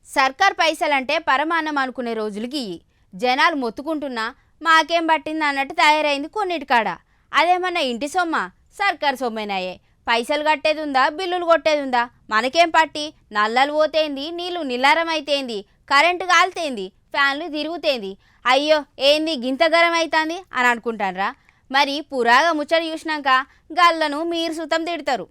సర్కార్ పైసలంటే పరమాన్నం అనుకునే రోజులకి జనాలు మొత్తుకుంటున్నా మాకేం పట్టింది అన్నట్టు తయారైంది కొన్నిటికాడ. అదేమన్నా ఇంటి సొమ్మ, సర్కార్ సొమ్మేనాయే. పైసలు కట్టేది ఉందా, బిల్లులు కొట్టేది ఉందా? మనకేం పట్టి? నల్లలు పోతేంది, నీళ్ళు నిల్లారం అయితేంది, కరెంటు కాలితేంది, ఫ్యాన్లు తిరుగుతేంది. అయ్యో ఏంది గింత గరం అవుతుంది అని అనుకుంటాన్రా? మరి పురాగా ముచ్చట చూసినాక గల్లను మీరు సుతం తిడతారు.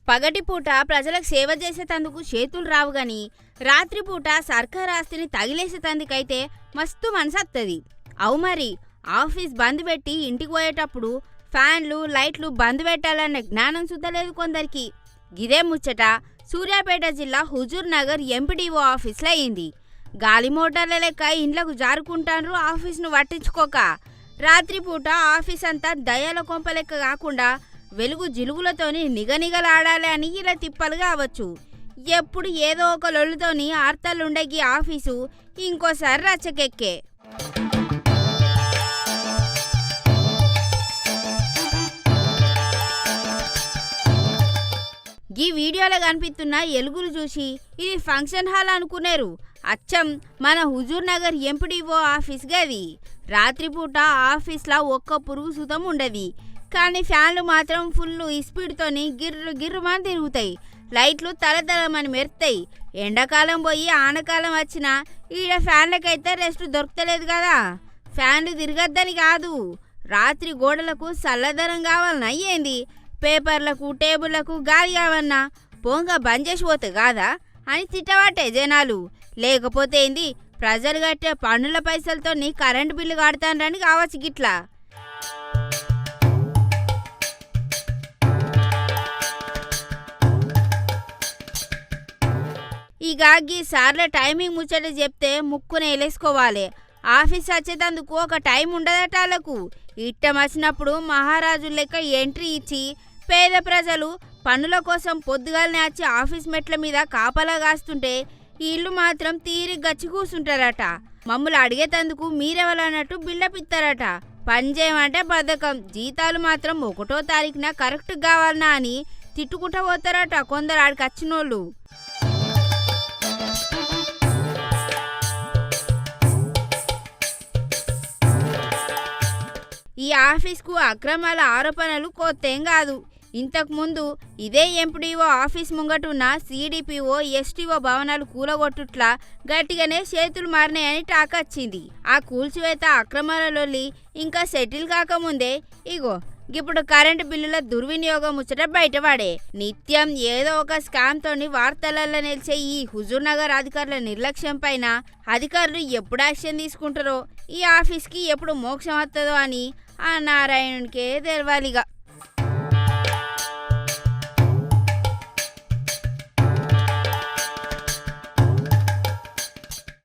పగటిపూట ప్రజలకు సేవ చేసేటందుకు చేతులు రావు గాని రాత్రిపూట సర్కార్ ఆస్తిని తగిలేసేటందుకైతే మస్తు మనసత్తది. అవు మరి ఆఫీస్ బంద్ పెట్టి ఇంటికి పోయేటప్పుడు ఫ్యాన్లు లైట్లు బంద్ పెట్టాలన్న జ్ఞానం సుద్దలేదు కొందరికి. గిదే ముచ్చట సూర్యాపేట జిల్లా హుజూర్ నగర్ ఎంపీడీఓ ఆఫీస్లో అయింది. గాలి మోటార్ల లెక్క ఇండ్లకు జారుకుంటాన్రు ఆఫీస్ను పట్టించుకోక. రాత్రిపూట ఆఫీస్ అంతా దయాల కొంప లెక్క కాకుండా వెలుగు జిలుగులతోని నిగనిగలాడాలి అని ఇలా తిప్పలు కావచ్చు. ఎప్పుడు ఏదో ఒక లొల్లుతోని ఆర్తలుండేగి ఆఫీసు ఇంకోసారి రచ్చకెక్కే. ఈ వీడియోలో కనిపిస్తున్న ఎలుగులు చూసి ఇది ఫంక్షన్ హాల్ అనుకునేరు. అచ్చం మన హుజూర్ నగర్ ఎంపీడీఓ ఆఫీస్ గది. రాత్రిపూట ఆఫీస్లో ఒక్క పురుగు సుతం ఉండదు. కానీ ఫ్యాన్లు మాత్రం ఫుల్ స్పీడ్తోని గిర్రు గిర్రుమని తిరుగుతాయి. లైట్లు తలతలమని మెరుతాయి. ఎండాకాలం పోయి ఆనకాలం వచ్చినా ఈడ ఫ్యాన్లకైతే రెస్ట్ దొరకలేదు కదా. ఫ్యాన్లు తిరగద్దని కాదు, రాత్రి గోడలకు చల్లదనం కావాలన్నా ఏంది, పేపర్లకు టేబుళ్లకు గాలి కావన్నా పోంగా బంద్ చేసి పోతే కాదా అని తిట్టబట్టే జనాలు. లేకపోతే ఏంది ప్రజలు కట్టే పన్నుల పైసలతో కరెంటు బిల్లు కడతానని కావచ్చు గిట్లా. ఇక గీ సార్ల టైమింగ్ ముచ్చట చెప్తే ముక్కునే వేలేసుకోవాలి. ఆఫీస్ వచ్చేటందుకు ఒక టైం ఉండదట వాళ్ళకు. ఇట్టం వచ్చినప్పుడు మహారాజు లెక్క ఎంట్రీ ఇచ్చి పేద ప్రజలు పన్నుల కోసం పొద్దుగాలనే వచ్చి ఆఫీస్ మెట్ల మీద కాపలా కాస్తుంటే వీళ్ళు మాత్రం తీరి గచ్చి కూర్చుంటారట. మమ్మల్ని అడిగేటందుకు మీరెవరన్నట్టు బిల్డప్ ఇస్తారట. పని చేయమంటే బద్ధకం, జీతాలు మాత్రం 1వ తారీఖున కరెక్ట్ కావాలన్నా అని తిట్టుకుంటూ పోతారట కొందరు ఆడికి వచ్చినోళ్ళు. ఈ ఆఫీస్కు అక్రమాల ఆరోపణలు కొత్తేం కాదు. ఇంతకుముందు ఇదే ఎంపీడీఓ ఆఫీస్ ముంగటున్న సిడిపిఓ ఎస్టీఓ భవనాలు కూలగొట్టుట్లా గట్టిగానే చేతులు మారినాయని టాక్ వచ్చింది. ఆ కూల్చివేత అక్రమాలలోని ఇంకా సెటిల్ కాకముందే ఇగో ఇప్పుడు కరెంటు బిల్లుల దుర్వినియోగం ముచ్చట బయటపడే. నిత్యం ఏదో ఒక స్కామ్ తోని వార్తలలో నిలిచే ఈ హుజూర్ నగర్ అధికారుల నిర్లక్ష్యం పైన అధికారులు ఎప్పుడు యాక్షన్ తీసుకుంటారో, ఈ ఆఫీస్కి ఎప్పుడు మోక్షం వస్తుందో అని ఆ నారాయణునికే తెలవాలిగా.